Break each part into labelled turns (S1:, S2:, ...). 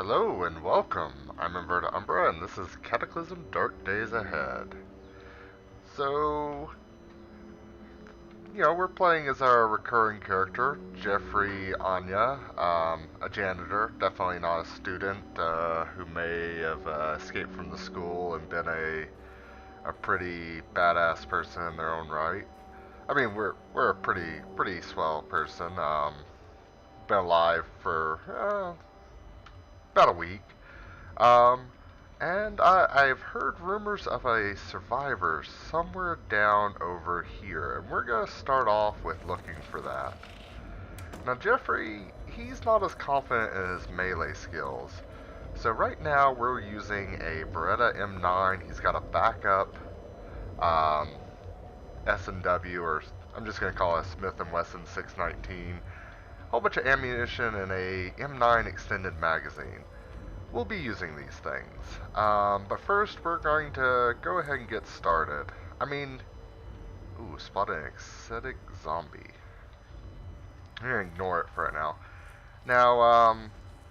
S1: Hello and welcome. I'm Inverta Umbra and this is Cataclysm Dark Days Ahead. So, we're playing as our recurring character, Jeffrey Anya, a janitor, definitely not a student, who may have escaped from the school and been a pretty badass person in their own right. I mean, we're a pretty swell person. Been alive for about a week. Um, and I've heard rumors of a survivor somewhere down over here, and we're going to start off with looking for that. Now, Jeffrey, he's not as confident in his melee skills, so right now we're using a Beretta M9. He's got a backup um, S&W, or I'm just going to call it a Smith & Wesson 619, a whole bunch of ammunition, and a M9 extended magazine. We'll be using these things. But first, we're going to go ahead and get started. Spotted an acidic zombie. I'm going to ignore it for right now. Now,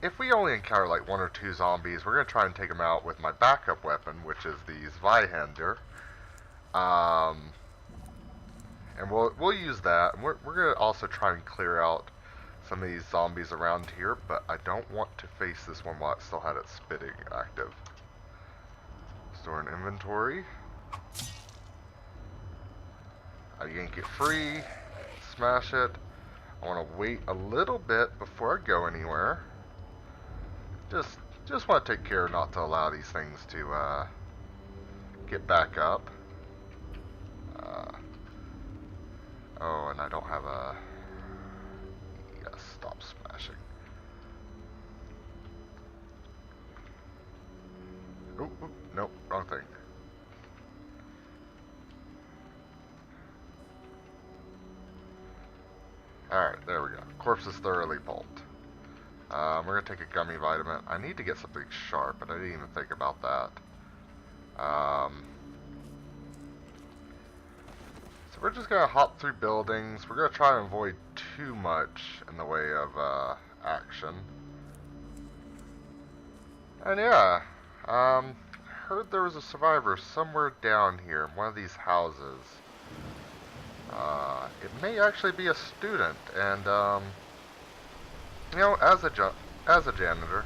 S1: if we only encounter like one or two zombies, we're going to try and take them out with my backup weapon, which is the Zweihander. And we'll use that. And we're going to also try and clear out some of these zombies around here, but I don't want to face this one while it still had its spitting active. Store an inventory. I yank it free, smash it. I want to wait a little bit before I go anywhere. Just want to take care not to allow these things to get back up. Oh, and I don't have a... Yes, stop smashing. Oop, nope, wrong thing. Alright, there we go. Corpse is thoroughly pulped. We're going to take a gummy vitamin. I need to get something sharp, but I didn't even think about that. So we're just going to hop through buildings. We're going to try and avoid too much in the way of action. And yeah, heard there was a survivor somewhere down here in one of these houses. It may actually be a student, and as a janitor,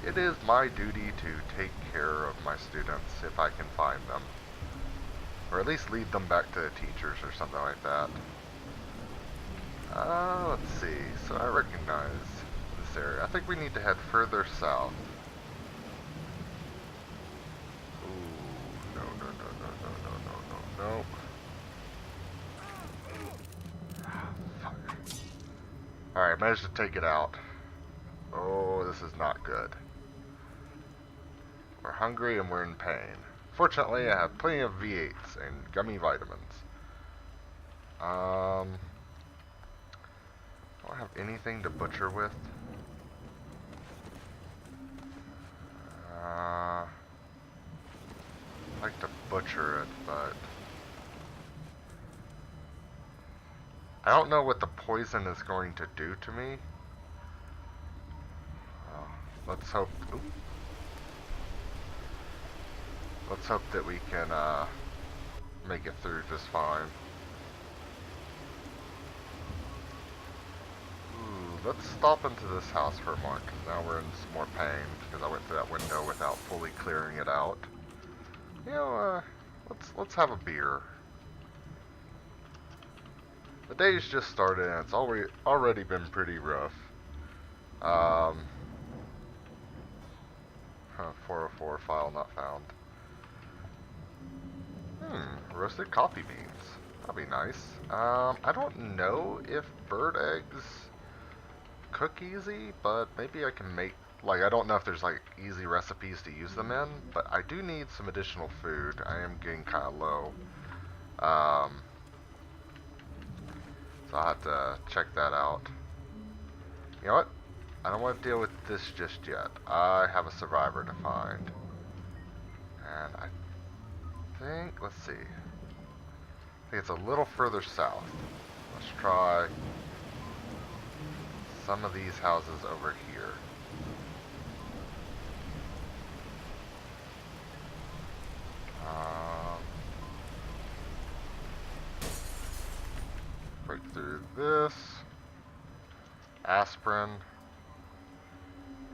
S1: it is my duty to take care of my students if I can find them, or at least lead them back to the teachers or something like that. Let's see. So I recognize this area. I think we need to head further south. Ooh, no. Alright, managed to take it out. Oh, this is not good. We're hungry and we're in pain. Fortunately, I have plenty of V8s and gummy vitamins. I don't have anything to butcher with. I'd like to butcher it, but I don't know what the poison is going to do to me. Let's hope. Ooh. Let's hope that we can make it through just fine. Ooh, let's stop into this house for a moment, because now we're in some more pain, because I went through that window without fully clearing it out. Let's have a beer. The day's just started and it's already been pretty rough. 404 file not found. Roasted coffee beans. That'd be nice. I don't know if bird eggs cook easy, but maybe I can make, like, I don't know if there's like easy recipes to use them in, but I do need some additional food. I am getting kind of low. So I'll have to check that out. You know what? I don't want to deal with this just yet. I have a survivor to find. And I think, let's see. I think it's a little further south. Let's try some of these houses over here. Aspirin.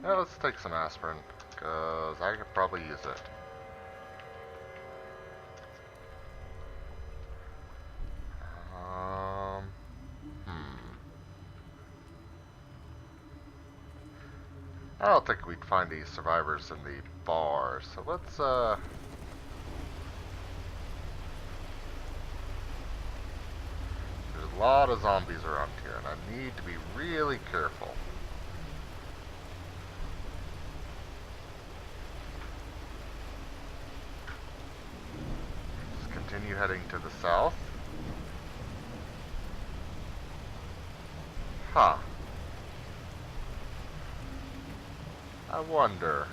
S1: Yeah, let's take some aspirin, because I could probably use it. Hmm. I don't think we'd find any survivors in the bar, so let's, there's a lot of zombies around here, and I need to be really careful. Just continue heading to the south. Huh. I wonder.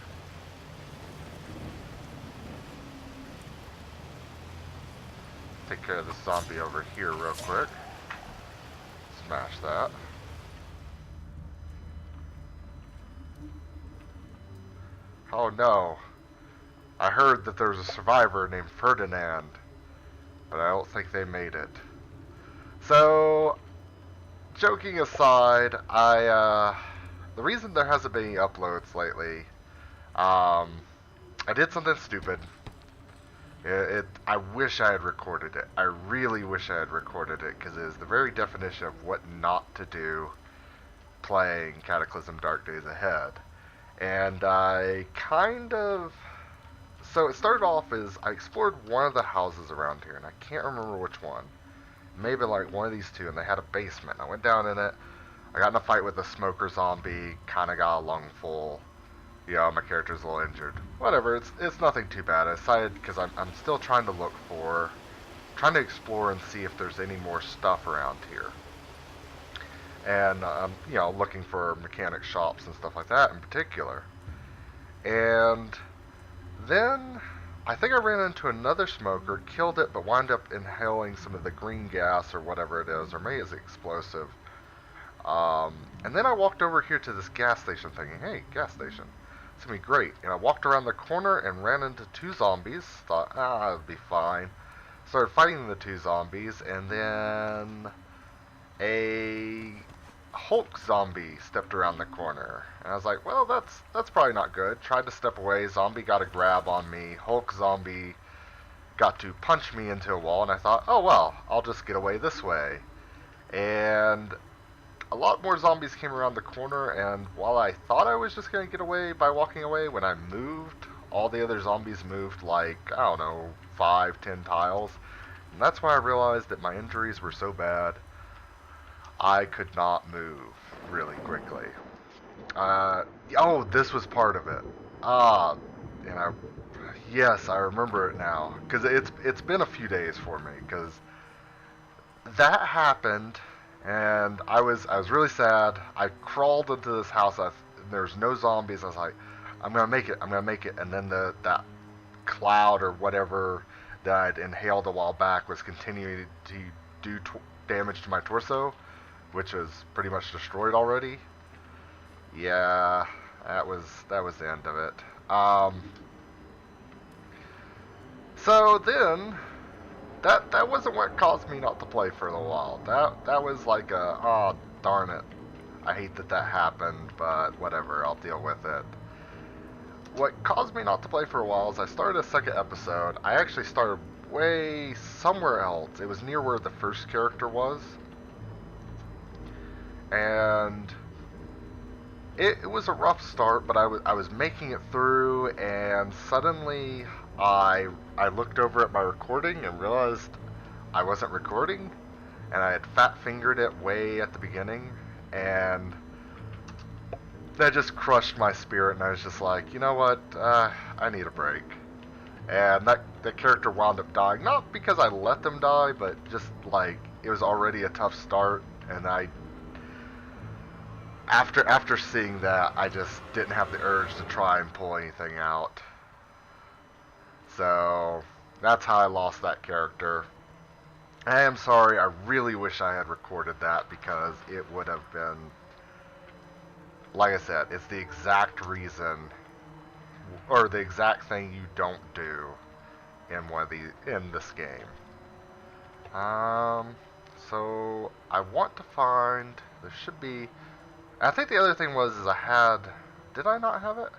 S1: Take care of the zombie over here real quick. Smash that. Oh no. I heard that there's a survivor named Ferdinand, but I don't think they made it. So, joking aside, the reason there hasn't been any uploads lately, I did something stupid. I wish I had recorded it. I really wish I had recorded it, because it is the very definition of what not to do playing Cataclysm Dark Days Ahead. And I kind of... So it started off as I explored one of the houses around here, and I can't remember which one. Maybe like one of these two, and they had a basement. I went down in it. I got in a fight with a smoker zombie, kind of got a lungful. Yeah, my character's a little injured. Whatever, it's nothing too bad. I decided, because I'm still trying to trying to explore and see if there's any more stuff around here. And, you know, looking for mechanic shops and stuff like that in particular. And then, I think I ran into another smoker, killed it, but wound up inhaling some of the green gas or whatever it is, or maybe it's explosive. And then I walked over here to this gas station thinking, hey, gas station. It's gonna be great. And I walked around the corner and ran into two zombies. Thought, it'll be fine. Started fighting the two zombies, and then a Hulk zombie stepped around the corner. And I was like, well, that's probably not good. Tried to step away. Zombie got a grab on me. Hulk zombie got to punch me into a wall, and I thought, oh well, I'll just get away this way. And a lot more zombies came around the corner, and while I thought I was just going to get away by walking away, when I moved, all the other zombies moved like, I don't know, 5-10 tiles. And that's when I realized that my injuries were so bad, I could not move really quickly. Oh, this was part of it. Yes, I remember it now, because it's been a few days for me, because that happened. And I was really sad. I crawled into this house. There's no zombies. I was like, I'm gonna make it. I'm gonna make it. And then that cloud or whatever that I'd inhaled a while back was continuing to do damage to my torso, which was pretty much destroyed already. Yeah, that was the end of it. So then that wasn't what caused me not to play for a while. That was like oh darn it, I hate that happened, but whatever, I'll deal with it. What caused me not to play for a while is I started a second episode. I actually started way somewhere else. It was near where the first character was, and it was a rough start, but I was making it through, and suddenly I looked over at my recording and realized I wasn't recording, and I had fat fingered it way at the beginning, and that just crushed my spirit, and I was just like, you know what, I need a break. And that character wound up dying, not because I let them die, but just like it was already a tough start, and after seeing that, I just didn't have the urge to try and pull anything out. So that's how I lost that character. I am sorry, I really wish I had recorded that, because it would have been, like I said, it's the exact reason, or the exact thing you don't do in this game. So I want to find, there should be, I think the other thing was is I had... Did I not have it?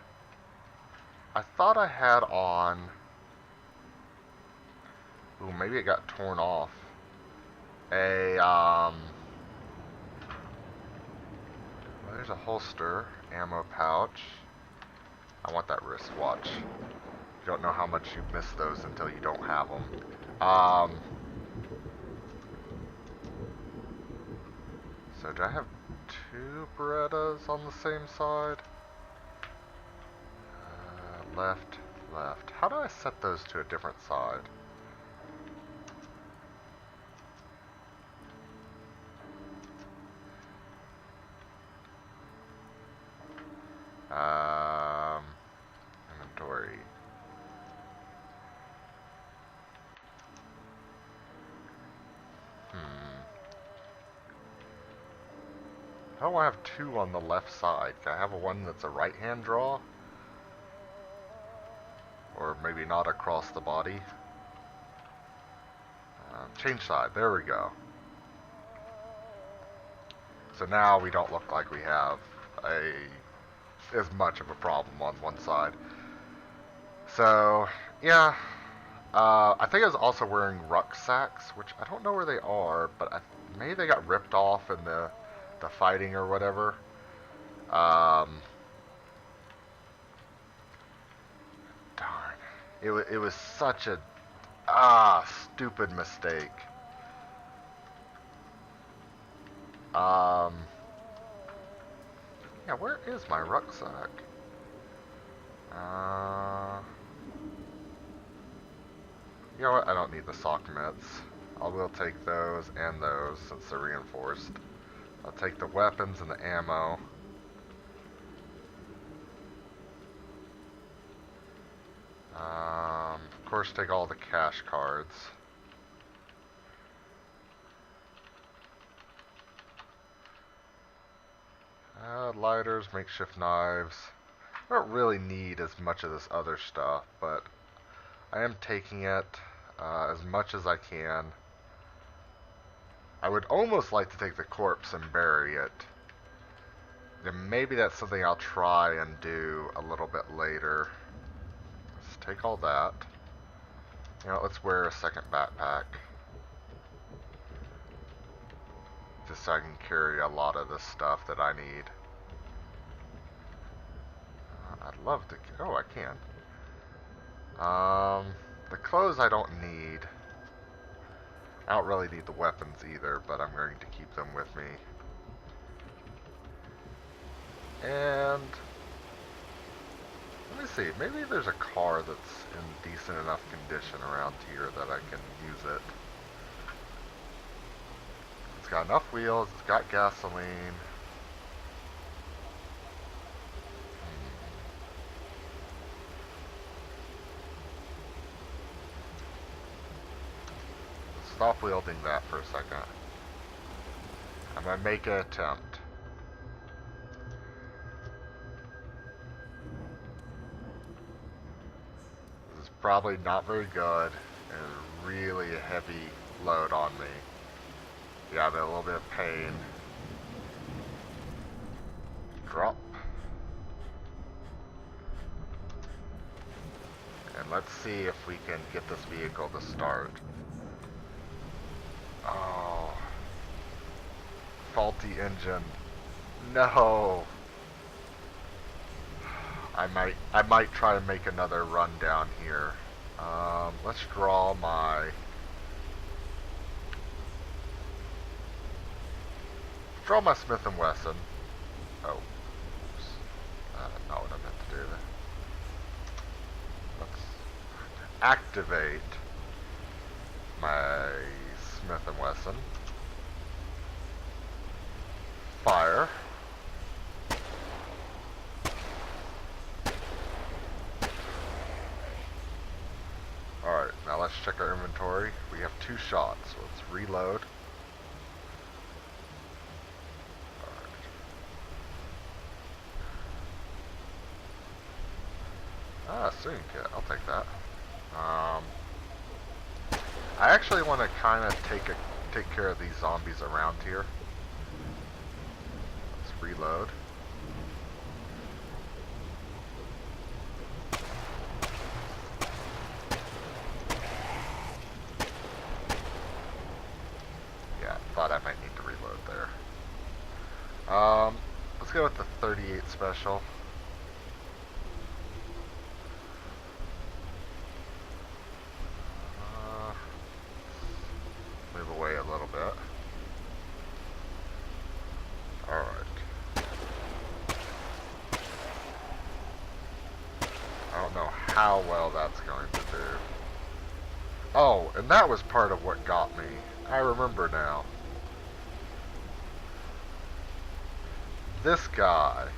S1: I thought I had on... Ooh, maybe it got torn off. Well, there's a holster, ammo pouch. I want that wristwatch. You don't know how much you miss those until you don't have them. So do I have two Berettas on the same side? Left, left. How do I set those to a different side? Inventory. How do I have two on the left side? Can I have one that's a right-hand draw? Or maybe not across the body? Change side. There we go. So now we don't look like we have as much of a problem on one side. So, yeah. I think I was also wearing rucksacks, which I don't know where they are, but maybe they got ripped off in the fighting or whatever. Darn. It was such a stupid mistake. Yeah, where is my rucksack? You know what? I don't need the sock mitts. I will take those and those since they're reinforced. I'll take the weapons and the ammo. Of course, take all the cash cards. Lighters, makeshift knives. I don't really need as much of this other stuff, but I am taking it as much as I can. I would almost like to take the corpse and bury it. And maybe that's something I'll try and do a little bit later. Let's take all that. You know, let's wear a second backpack. Just so I can carry a lot of the stuff that I need. I'd love to... Oh, I can. The clothes I don't need. I don't really need the weapons either, but I'm going to keep them with me. And... let me see, maybe there's a car that's in decent enough condition around here that I can use it. It's got enough wheels, it's got gasoline. Stop wielding that for a second. I'm gonna make an attempt. This is probably not very good and really a heavy load on me. Yeah, I'm in a little bit of pain. Drop. And let's see if we can get this vehicle to start. Oh. Faulty engine. No. I might try to make another run down here. Let's draw my Smith & Wesson. Oh. Oops. That's not what I meant to do. Let's activate my Smith & Wesson. Fire. Alright, now let's check our inventory. We have 2 shots, so let's reload. Soon kit, I'll take that. I actually want to kind of take care of these zombies around here. Let's reload. Yeah, thought I might need to reload there. Let's go with the 38 special. Move away a little bit. Alright. I don't know how well that's going to do. Oh, and that was part of what got me. I remember now. This guy,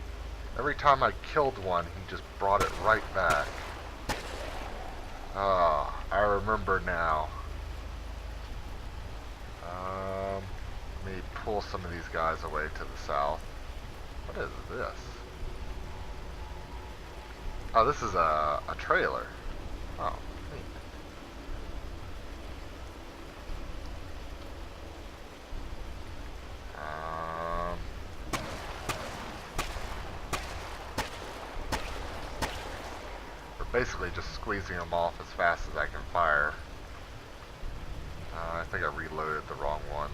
S1: every time I killed one, he just brought it right back. Ah, I remember now. Let me pull some of these guys away to the south. What is this? Oh, this is a trailer. Oh, neat. We're basically just squeezing them off as fast as I can fire. I think I reloaded the wrong ones.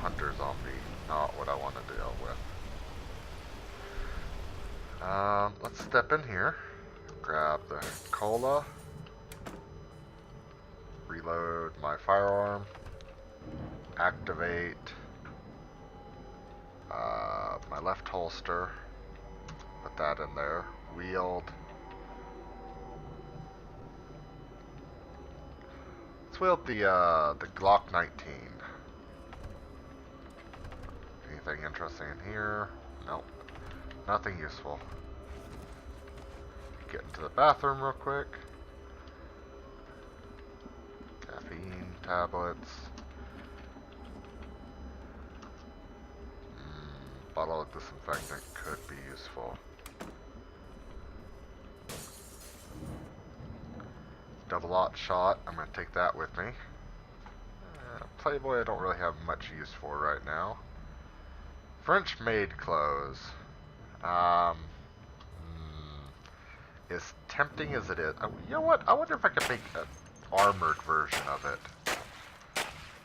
S1: Hunter zombie, not what I want to deal with. Let's step in here. Grab the cola. Reload my firearm. Activate my left holster. Put that in there. Wield. Let's wield the Glock 19. Anything interesting in here? Nope. Nothing useful. Get into the bathroom real quick. Caffeine tablets. Bottle of disinfectant could be useful. Double-aught shot. I'm going to take that with me. Playboy I don't really have much use for right now. French maid clothes. As tempting as it is. You know what? I wonder if I could make an armored version of it.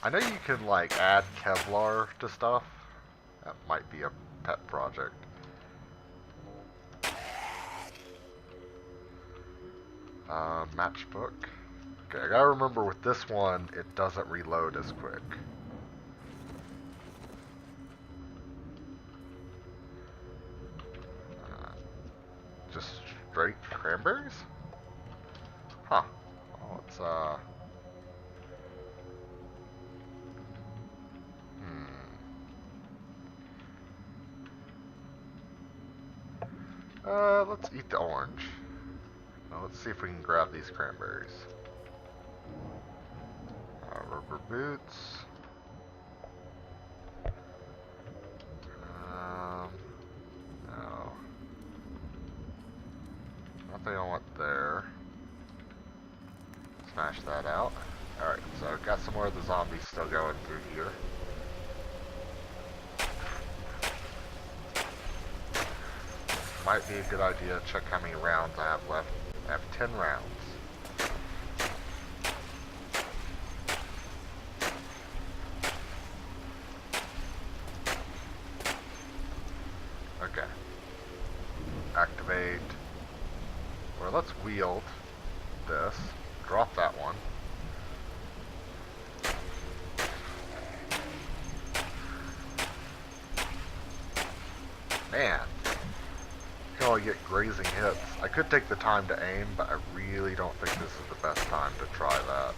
S1: I know you can like add Kevlar to stuff. That might be a pet project. Matchbook. Okay, I gotta remember with this one, it doesn't reload as quick. Just straight cranberries? Huh. Oh, it's, let's eat the orange. Now let's see if we can grab these cranberries. Rubber boots. No. Nothing I want there. Smash that out. Alright, so I've got some more of the zombies still going through here. Might be a good idea to check how many rounds I have left. I have 10 rounds. Okay. Activate. Or let's wield this. Drop that one. Man. You can only get grazing hits. I could take the time to aim, but I really don't think this is the best time to try that.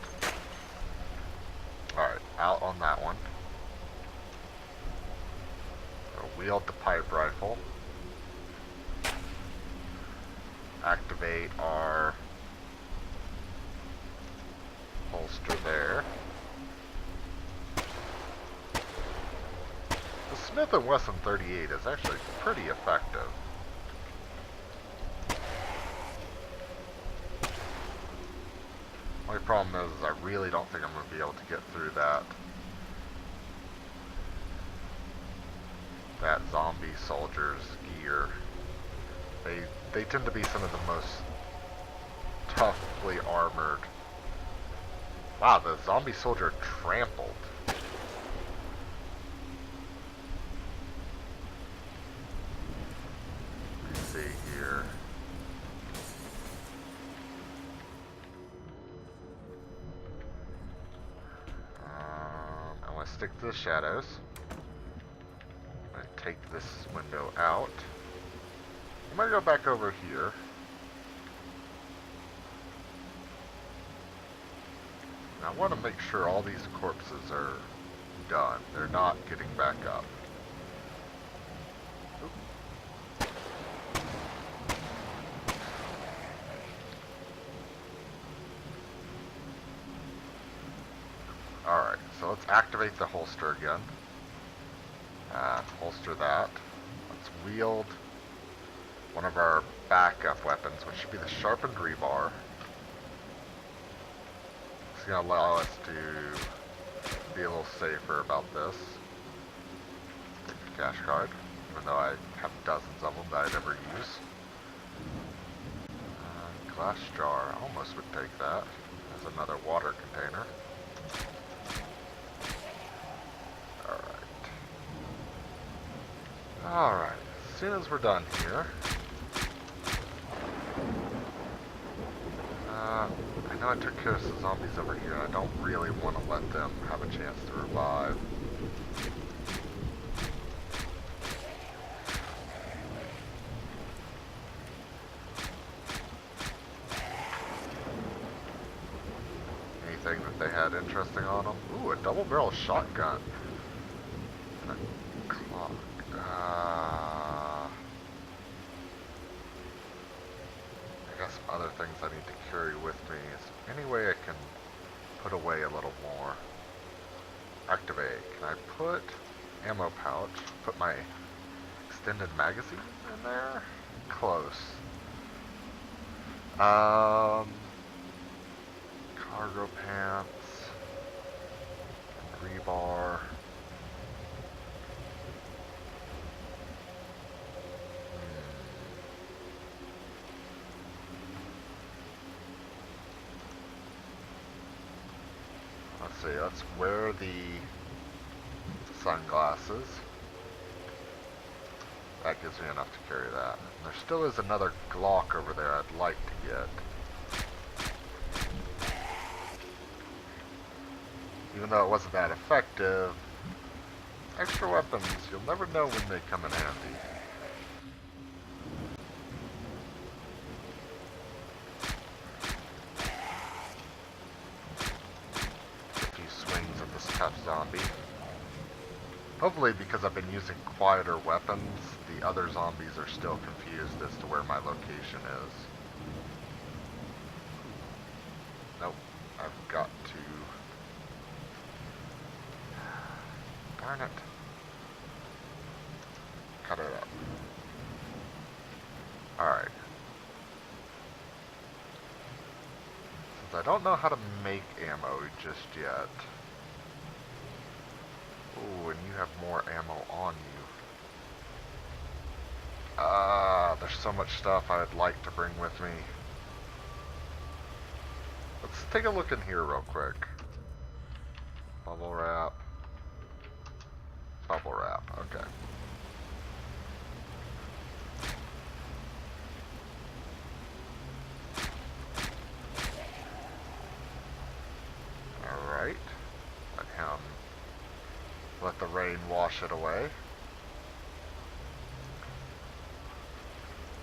S1: Alright, out on that one. So wield the pipe rifle. Activate our holster there. The Smith & Wesson 38 is actually pretty effective. My problem is I really don't think I'm going to be able to get through that. that zombie soldier's gear. They tend to be some of the most toughly armored. Wow, the zombie soldier trampled. Let's see here. I want to stick to the shadows. I'm going to take this window out. I'm going to go back over here. I want to make sure all these corpses are done. They're not getting back up. Alright, so let's activate the holster again. Holster that. Let's wield one of our backup weapons, which should be the sharpened rebar. It's going to allow us to be a little safer about this. Cash card, even though I have dozens of them that I never use. Glass jar, I almost would take that as another water container. Alright, as soon as we're done here, I know I took care of some zombies over here, and I don't really want to let them have a chance to revive. Anything that they had interesting on them? Ooh, a double-barrel shotgun. And a clock. I got some other things I need to carry with me. Is there any way I can put away a little more? Activate. Can I put ammo pouch? Put my extended magazine in there? Close. Cargo pants. Rebar. Let's see, let's wear the sunglasses. That gives me enough to carry that. And there still is another Glock over there I'd like to get. Even though it wasn't that effective, extra weapons, you'll never know when they come in handy. Tough zombie. Hopefully, because I've been using quieter weapons, the other zombies are still confused as to where my location is. Nope, I've got to... Darn it. Cut it up. Alright. Since I don't know how to make ammo just yet... Ooh, and you have more ammo on you. There's so much stuff I'd like to bring with me. Let's take a look in here real quick. Bubble wrap. Bubble wrap, okay. Alright. Let the rain wash it away.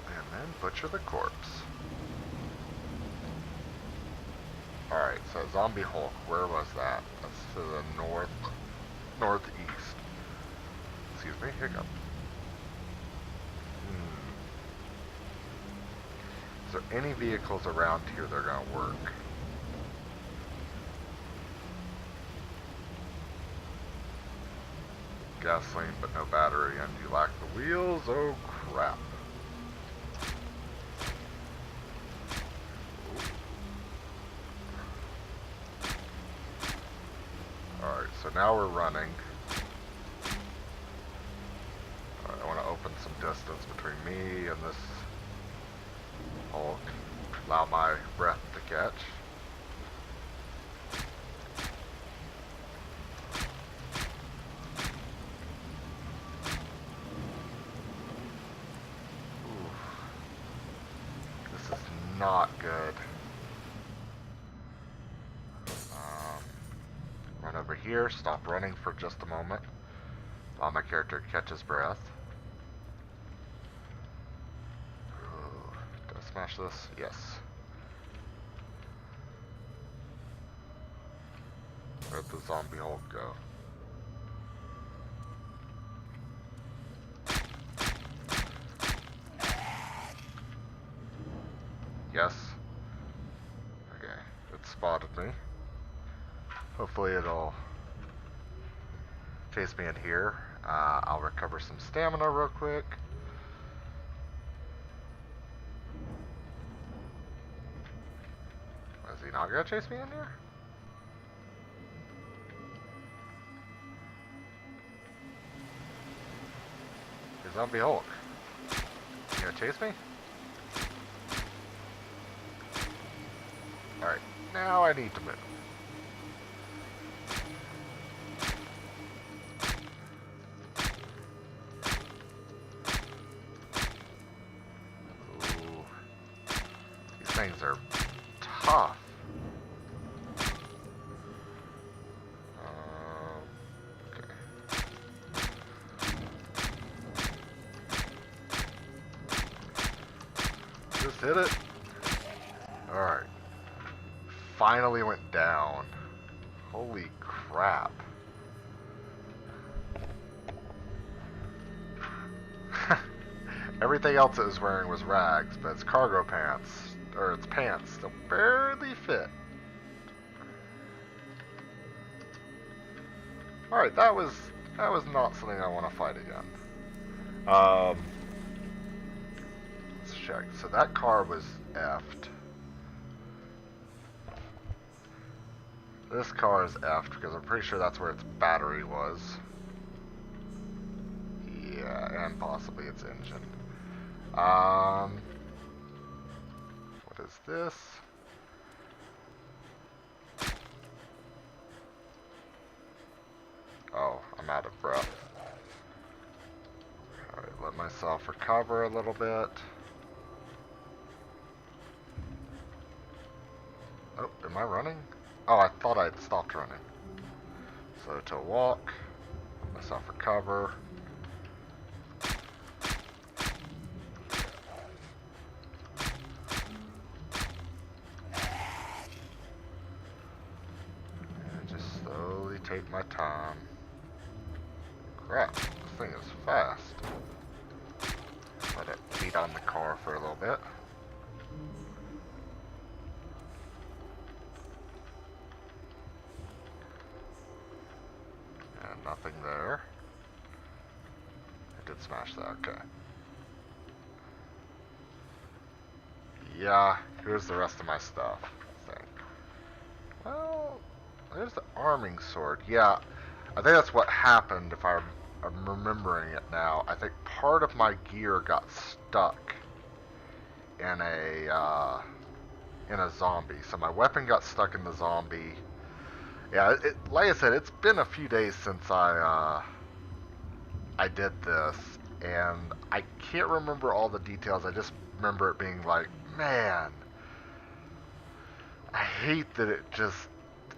S1: And then butcher the corpse. Alright, so Zombie Hulk, where was that? That's to the northeast. Excuse me, hiccup. Is there any vehicles around here that are going to work? Gasoline, but no battery, and you lack the wheels. Oh crap. Alright, so now we're running. some distance between me and this Hulk. Allow my breath to catch. This is not good. Run over here, stop running for just a moment. Allow my character to catch his breath. Did I smash this? Yes. Where'd the zombie Hulk go? Yes. Okay, it spotted me. Hopefully it'll chase me in here. I'll recover some stamina real quick. Is he not gonna chase me in here? Hey, Zombie Hulk. You gonna chase me? Alright, now I need to move. Ooh. These things are tough. Okay. Just hit it. Alright. Finally went down. Holy crap. Everything else it was wearing was rags, but its cargo pants, or its pants, still barely fit. Alright, that was not something I want to fight again. Let's check. So that car was effed. This car is effed because I'm pretty sure that's where its battery was. Yeah, and possibly its engine. What is this? Oh, I'm out of breath. Alright, let myself recover a little bit. Oh, am I running? Oh, I thought I'd stopped running. So to walk, let myself recover. And just slowly take my time. Crap, this thing is fast. Let it beat on the car for a little bit. And nothing there. I did smash that, okay. Yeah, here's the rest of my stuff. Well, there's the arming sword. Yeah, I think that's what happened if I'm remembering it now. I think part of my gear got stuck in a zombie. So my weapon got stuck in the zombie. Yeah, like I said, it's been a few days since I did this, and I can't remember all the details. I just remember it being like, man, I hate that it just,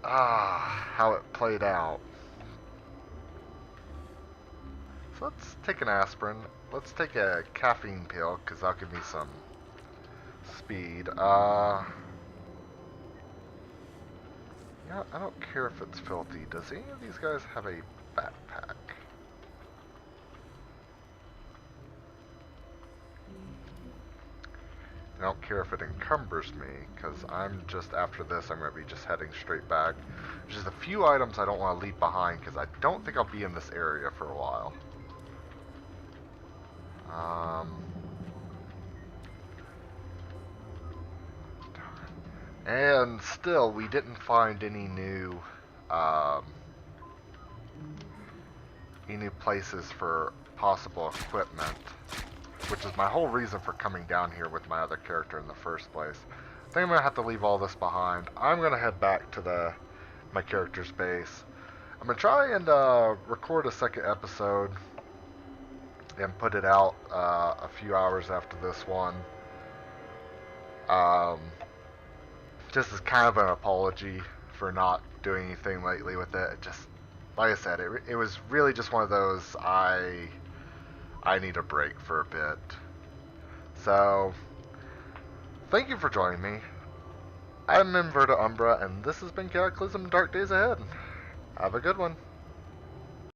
S1: how it played out. So let's take an aspirin. Let's take a caffeine pill, because that'll give me some speed. Yeah, I don't care if it's filthy. Does any of these guys have a backpack? I don't care if it encumbers me, because I'm just, after this, I'm going to be just heading straight back. There's just a few items I don't want to leave behind, because I don't think I'll be in this area for a while. And still, we didn't find any new places for possible equipment, which is my whole reason for coming down here with my other character in the first place. I think I'm going to have to leave all this behind. I'm going to head back to my character's base. I'm going to try and record a second episode and put it out a few hours after this one. Just as kind of an apology for not doing anything lately with it. Just, like I said, it was really just one of those, I need a break for a bit. So, thank you for joining me. I'm Inverta Umbra, and this has been Cataclysm Dark Days Ahead. Have a good one.